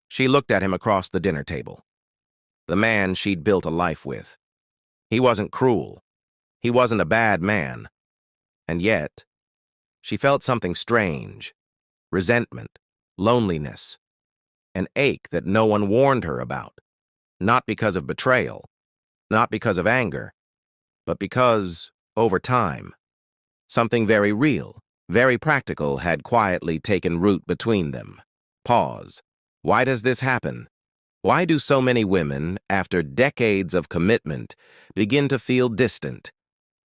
She looked at him across the dinner table. The man she'd built a life with. He wasn't cruel. He wasn't a bad man. And yet, she felt something strange. Resentment, loneliness, an ache that no one warned her about. Not because of betrayal, not because of anger, but because, over time, something very real, very practical had quietly taken root between them. Pause. Why does this happen? Why do so many women, after decades of commitment, begin to feel distant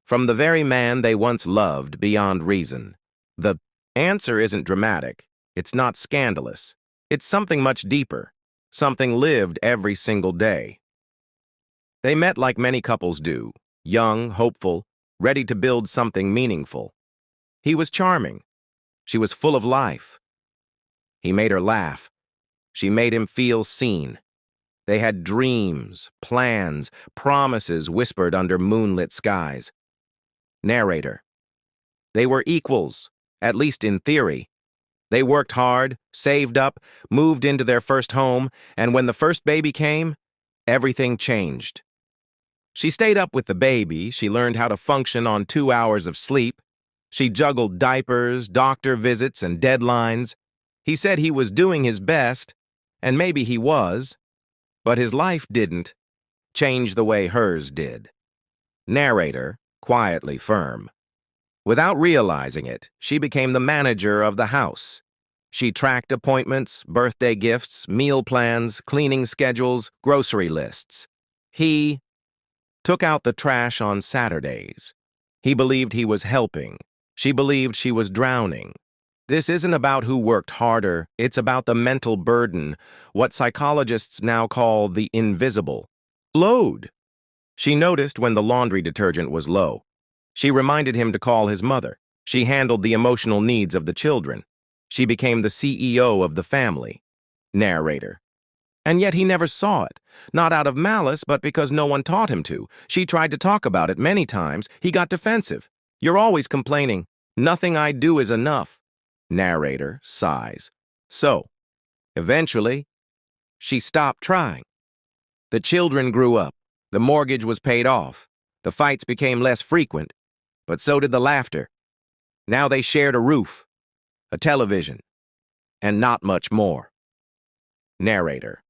from the very man they once loved beyond reason? The answer isn't dramatic. It's not scandalous. It's something much deeper, something lived every single day. They met like many couples do, young, hopeful, ready to build something meaningful. He was charming. She was full of life. He made her laugh. She made him feel seen. They had dreams, plans, promises whispered under moonlit skies. Narrator. They were equals, at least in theory. They worked hard, saved up, moved into their first home, and when the first baby came, everything changed. She stayed up with the baby. She learned how to function on 2 hours of sleep. She juggled diapers, doctor visits, and deadlines. He said he was doing his best, and maybe he was, but his life didn't change the way hers did. Narrator, quietly firm. Without realizing it, she became the manager of the house. She tracked appointments, birthday gifts, meal plans, cleaning schedules, grocery lists. He took out the trash on Saturdays. He believed he was helping. She believed she was drowning. This isn't about who worked harder. It's about the mental burden, what psychologists now call the invisible load. She noticed when the laundry detergent was low. She reminded him to call his mother. She handled the emotional needs of the children. She became the CEO of the family. Narrator. And yet he never saw it, not out of malice, but because no one taught him to. She tried to talk about it many times. He got defensive. You're always complaining. Nothing I do is enough. Narrator sighs. So, eventually, she stopped trying. The children grew up. The mortgage was paid off. The fights became less frequent, but so did the laughter. Now they shared a roof, a television, and not much more. Narrator.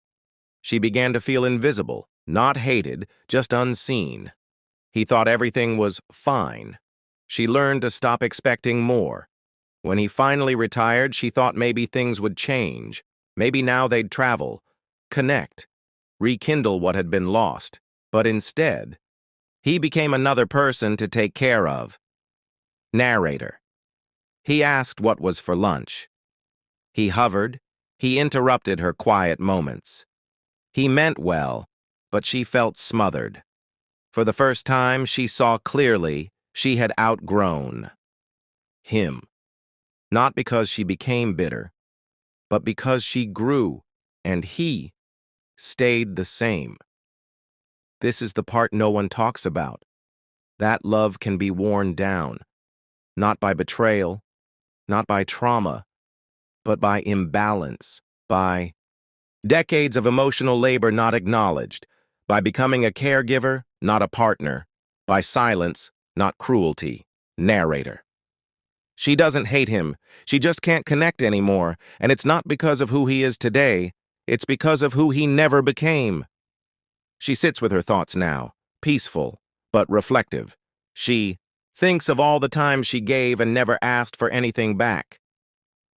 She began to feel invisible, not hated, just unseen. He thought everything was fine. She learned to stop expecting more. When he finally retired, she thought maybe things would change. Maybe now they'd travel, connect, rekindle what had been lost. But instead, he became another person to take care of. Narrator. He asked what was for lunch. He hovered. He interrupted her quiet moments. He meant well, but she felt smothered. For the first time, she saw clearly she had outgrown him. Not because she became bitter, but because she grew, and he stayed the same. This is the part no one talks about. That love can be worn down, not by betrayal, not by trauma, but by imbalance, by decades of emotional labor not acknowledged, by becoming a caregiver, not a partner, by silence, not cruelty. Narrator. She doesn't hate him. She just can't connect anymore, and it's not because of who he is today. It's because of who he never became. She sits with her thoughts now, peaceful, but reflective. She thinks of all the times she gave and never asked for anything back.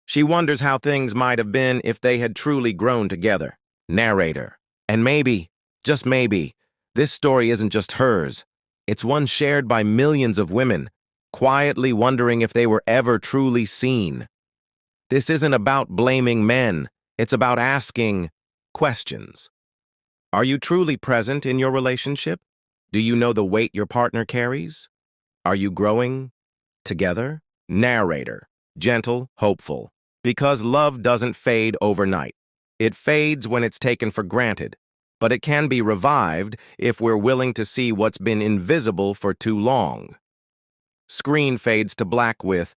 She wonders how things might have been if they had truly grown together. Narrator. And maybe, just maybe, this story isn't just hers. It's one shared by millions of women, quietly wondering if they were ever truly seen. This isn't about blaming men. It's about asking questions. Are you truly present in your relationship? Do you know the weight your partner carries? Are you growing together? Narrator. Gentle, hopeful. Because love doesn't fade overnight. It fades when it's taken for granted, but it can be revived if we're willing to see what's been invisible for too long. Screen fades to black with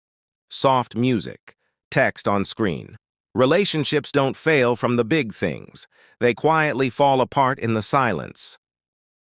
soft music, text on screen. Relationships don't fail from the big things. They quietly fall apart in the silence.